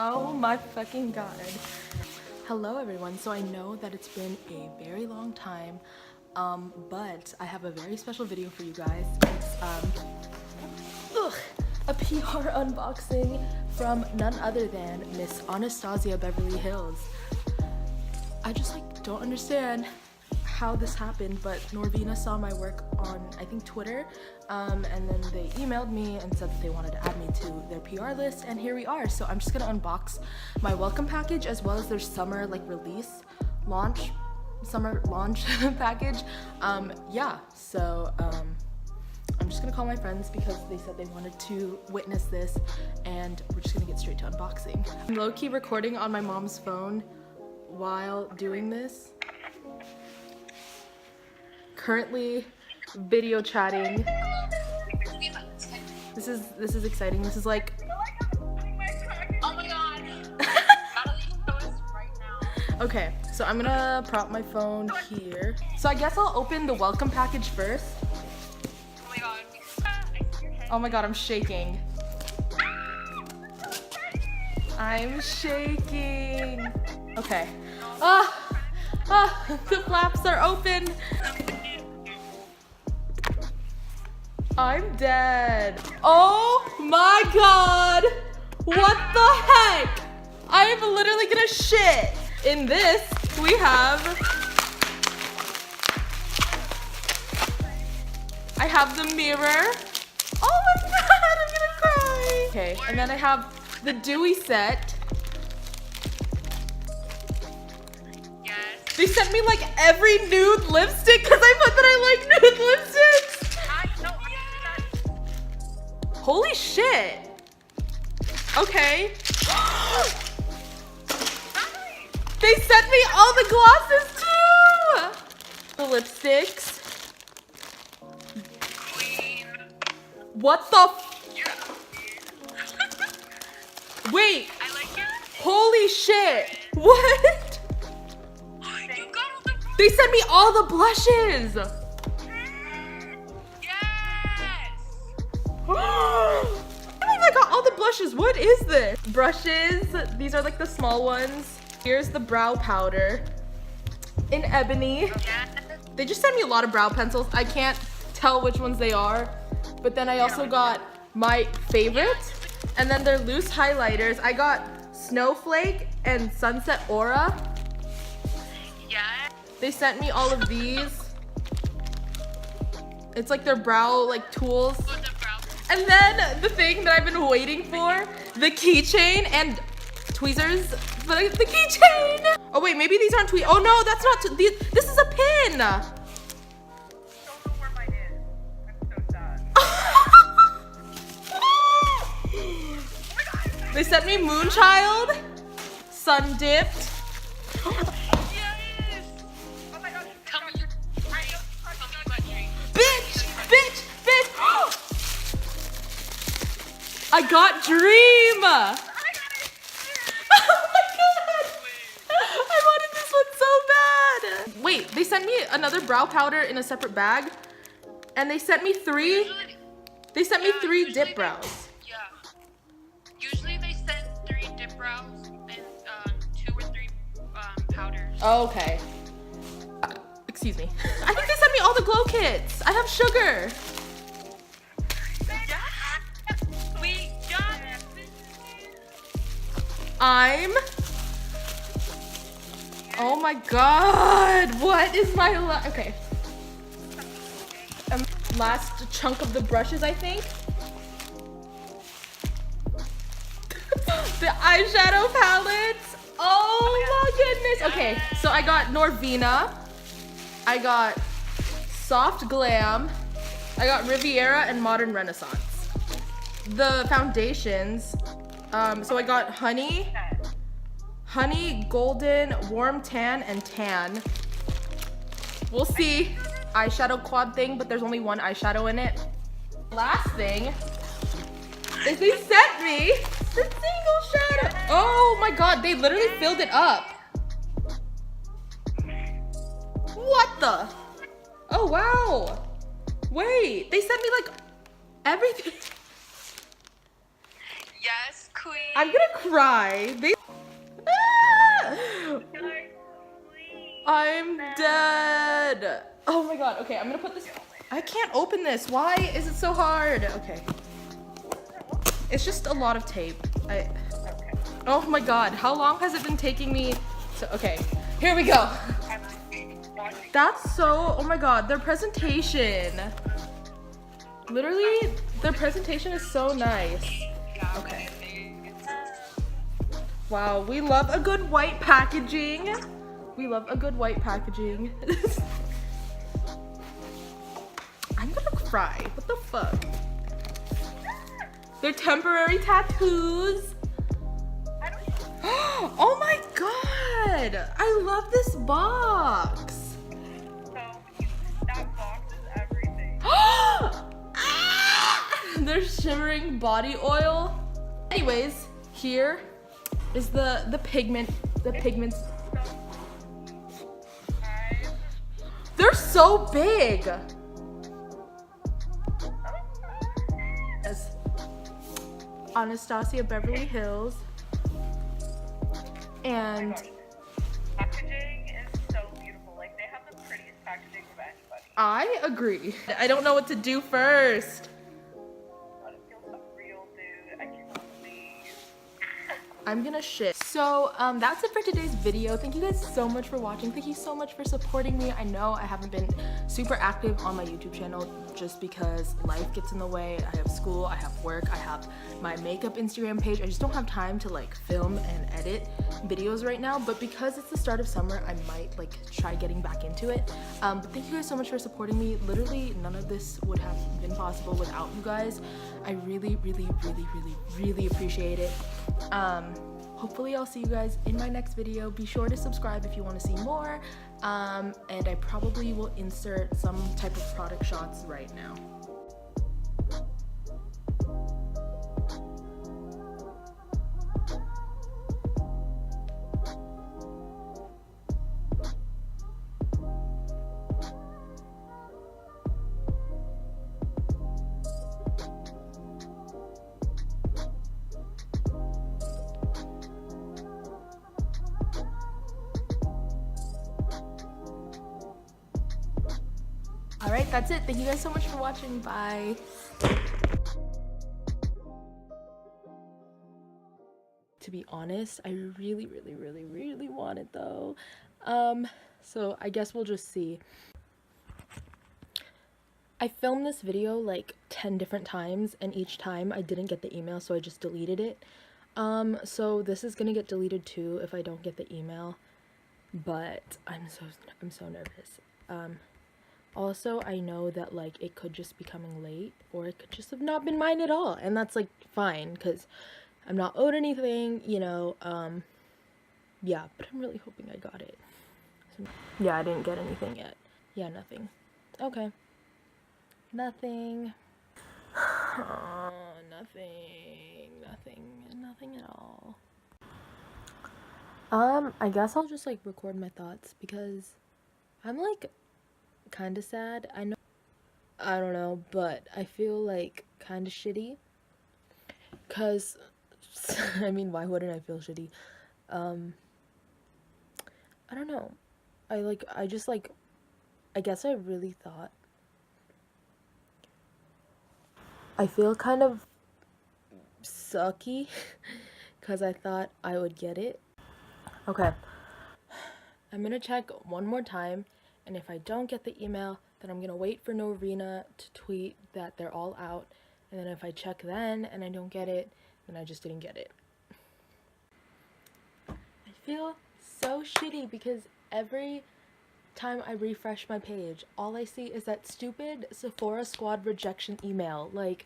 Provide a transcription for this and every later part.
Oh my fucking god. Hello everyone. So I know that it's been a very long time, but I have a very special video for you guys. It's a PR unboxing from none other than Miss Anastasia Beverly Hills. I just don't understand how this happened, but Norvina saw my work on, I think, Twitter, and then they emailed me and said that they wanted to add me to their PR list, and here we are. So I'm just gonna unbox my welcome package as well as their summer summer launch package. Yeah, so I'm just gonna call my friends because they said they wanted to witness this, and we're just gonna get straight to unboxing. I'm low-key recording on my mom's phone while doing this. Currently video chatting. This is exciting. This is like, oh my god. Right now. Okay, so I'm gonna prop my phone here. So I guess I'll open the welcome package first. Oh my god. Oh my god, I'm shaking. I'm shaking. Okay. The flaps are open. I'm dead. Oh my god. What the heck? I am literally gonna shit. In this, we have, I have the mirror. Oh my god, I'm gonna cry. Okay, and then I have the dewy set. Yes. They sent me like every nude lipstick because I put that I like nude lipsticks. Holy shit. Okay. They sent me all the glosses too. The lipsticks. Queen. What the Wait. I like it. Holy shit. What? You got all the They sent me all the blushes. Yes. I got all the blushes. What is this? Brushes. These are like the small ones. Here's the brow powder in ebony. Yes. They just sent me a lot of brow pencils. I can't tell which ones they are. But then I also got my favorite. And then they're loose highlighters. I got Snowflake and Sunset Aura. Yes. They sent me all of these. It's like their brow tools. With the brow. And then the thing that I've been waiting for, the keychain and tweezers, but the keychain. Oh wait, maybe these aren't tweezers. Oh no, that's not, this is a pin. Don't know where mine is. I'm so sad. They sent me Moonchild, Sun Dipped. Yes. Oh my god. Tell me your dream. Tell me what dream. Bitch. I got Dream. I got it. Oh my god. I wanted this one so bad. Wait, they sent me another brow powder in a separate bag. And they sent me three dip brows. Yeah. Usually they send 3 dip brows and 2 or 3 powders. Oh, okay. Excuse me. I think they sent me all the glow kits. I have sugar. We got it. Oh my god. What is my okay. Last chunk of the brushes, I think. The eyeshadow palettes. Oh my goodness. Okay, so I got Norvina. I got Soft Glam. I got Riviera and Modern Renaissance. The foundations. So I got Honey, Golden, Warm Tan, and Tan. We'll see. Eyeshadow quad thing, but there's only one eyeshadow in it. Last thing is they sent me the single shadow. Oh my god, they literally filled it up. What the? Oh wow. Wait, they sent me everything. Yes, queen. I'm gonna cry. I'm dead. Oh my god. Okay, I'm gonna put this. I can't open this. Why is it so hard? Okay. It's just a lot of tape. Oh my god. How long has it been taking me to... Okay. Here we go. That's so... Oh my god. Their presentation. Literally, their presentation is so nice. Okay. Wow, we love a good white packaging. We love a good white packaging. I'm gonna cry. What the fuck? They're temporary tattoos. Oh my god! I love this box. So, that box is everything. They're shimmering body oil. Anyways, here is the pigment. The pigments. They're so big. As Anastasia Beverly Hills. And Packaging is so beautiful. Like, they have the prettiest packaging of anybody. I agree. I don't know what to do first. God, it feels so real, dude. I cannot believe. I'm gonna shit. So that's it for today's video. Thank you guys so much for watching. Thank you so much for supporting me. I know I haven't been super active on my YouTube channel just because life gets in the way. I have school, I have work, I have my makeup Instagram page. I just don't have time to like film and edit videos right now, but because it's the start of summer, I might like try getting back into it. But thank you guys so much for supporting me. Literally none of this would have been possible without you guys. I really appreciate it. Hopefully I'll see you guys in my next video. Be sure to subscribe if you want to see more. And I probably will insert some type of product shots right now. Alright, that's it. Thank you guys so much for watching. Bye. To be honest, I really want it though. So I guess we'll just see. I filmed this video like 10 different times and each time I didn't get the email, so I just deleted it. So this is gonna get deleted too if I don't get the email. But I'm so nervous. Also, I know that like it could just be coming late or it could just have not been mine at all, and that's like fine because I'm not owed anything, you know. Yeah, but I'm really hoping I got it. Yeah, I didn't get anything yet. Yeah, nothing. Okay. Nothing. Nothing at all. I guess I'll just like record my thoughts because I'm like kind of sad. I don't know, but I feel like kind of shitty because I mean, why wouldn't I feel shitty? I don't know. I guess I really thought. I feel kind of sucky because I thought I would get it. Okay. I'm gonna check one more time, and if I don't get the email, then I'm gonna wait for Norvina to tweet that they're all out, and then if I check then and I don't get it, then I just didn't get it. I feel so shitty because every time I refresh my page, all I see is that stupid Sephora Squad rejection email. Like,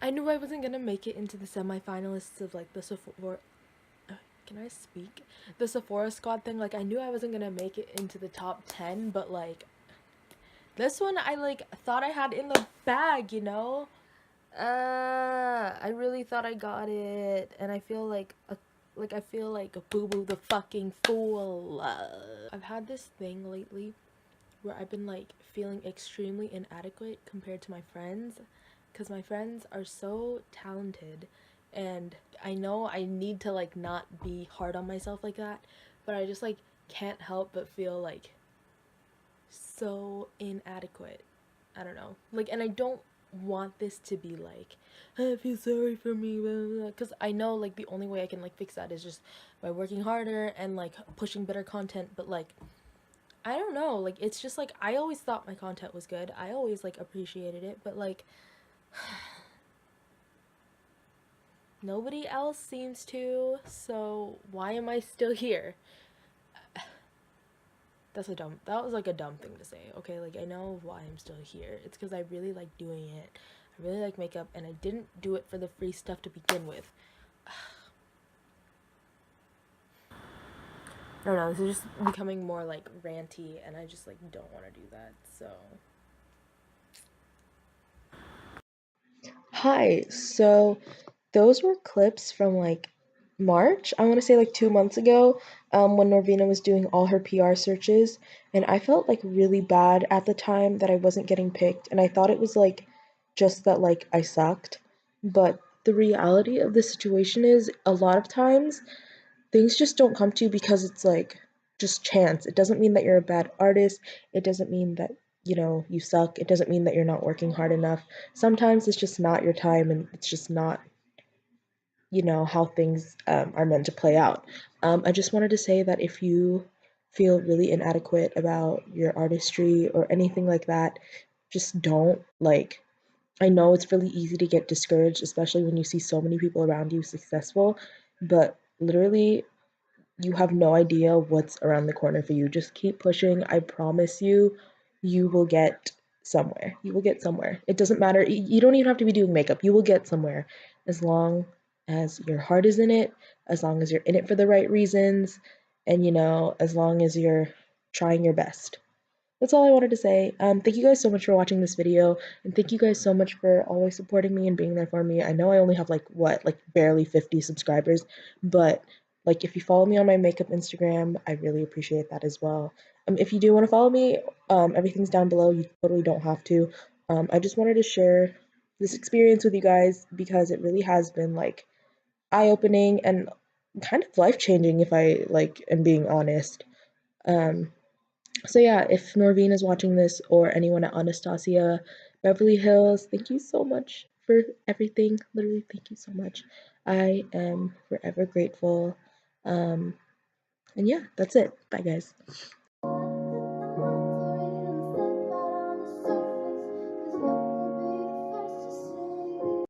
I knew I wasn't gonna make it into the semi-finalists of like the Sephora... Can I speak? The Sephora Squad thing, like I knew I wasn't gonna make it into the top 10, but like this one I like thought I had in the bag, you know? I really thought I got it, and I feel like a boo-boo the fucking fool. I've had this thing lately where I've been like feeling extremely inadequate compared to my friends, because my friends are so talented and I know I need to like not be hard on myself like that, but I just like can't help but feel like so inadequate. I don't know. Like, and I don't want this to be like, I feel sorry for me, because I know like the only way I can like fix that is just by working harder and like pushing better content. But like, I don't know. Like, it's just like I always thought my content was good. I always like appreciated it, but like nobody else seems to. So why am I still here? That was like a dumb thing to say, okay? Like, I know why I'm still here. It's because I really like doing it. I really like makeup, and I didn't do it for the free stuff to begin with. I don't know, this is just becoming more like ranty, and I just like don't want to do that, so. Hi, so those were clips from like March, I want to say like 2 months ago, when Norvina was doing all her PR searches, and I felt like really bad at the time that I wasn't getting picked, and I thought it was like just that like I sucked. But the reality of the situation is a lot of times things just don't come to you because it's like just chance. It doesn't mean that you're a bad artist. It doesn't mean that, you suck. It doesn't mean that you're not working hard enough. Sometimes it's just not your time and it's just not, how things are meant to play out. I just wanted to say that if you feel really inadequate about your artistry or anything like that, just don't. Like, I know it's really easy to get discouraged, especially when you see so many people around you successful, but literally you have no idea what's around the corner for you. Just keep pushing. I promise you, you will get somewhere. You will get somewhere. It doesn't matter. You don't even have to be doing makeup. You will get somewhere as long as your heart is in it, as long as you're in it for the right reasons, and as long as you're trying your best. That's all I wanted to say. Thank you guys so much for watching this video, and thank you guys so much for always supporting me and being there for me. I know I only have like what, like barely 50 subscribers, but like if you follow me on my makeup Instagram, I really appreciate that as well. If you do want to follow me, everything's down below. You totally don't have to. I just wanted to share this experience with you guys because it really has been like eye-opening and kind of life-changing if I like am being honest. Um, so yeah, if Norvine is watching this or anyone at Anastasia Beverly Hills, thank you so much for everything. Literally, thank you so much. I am forever grateful. And yeah, that's it. Bye guys.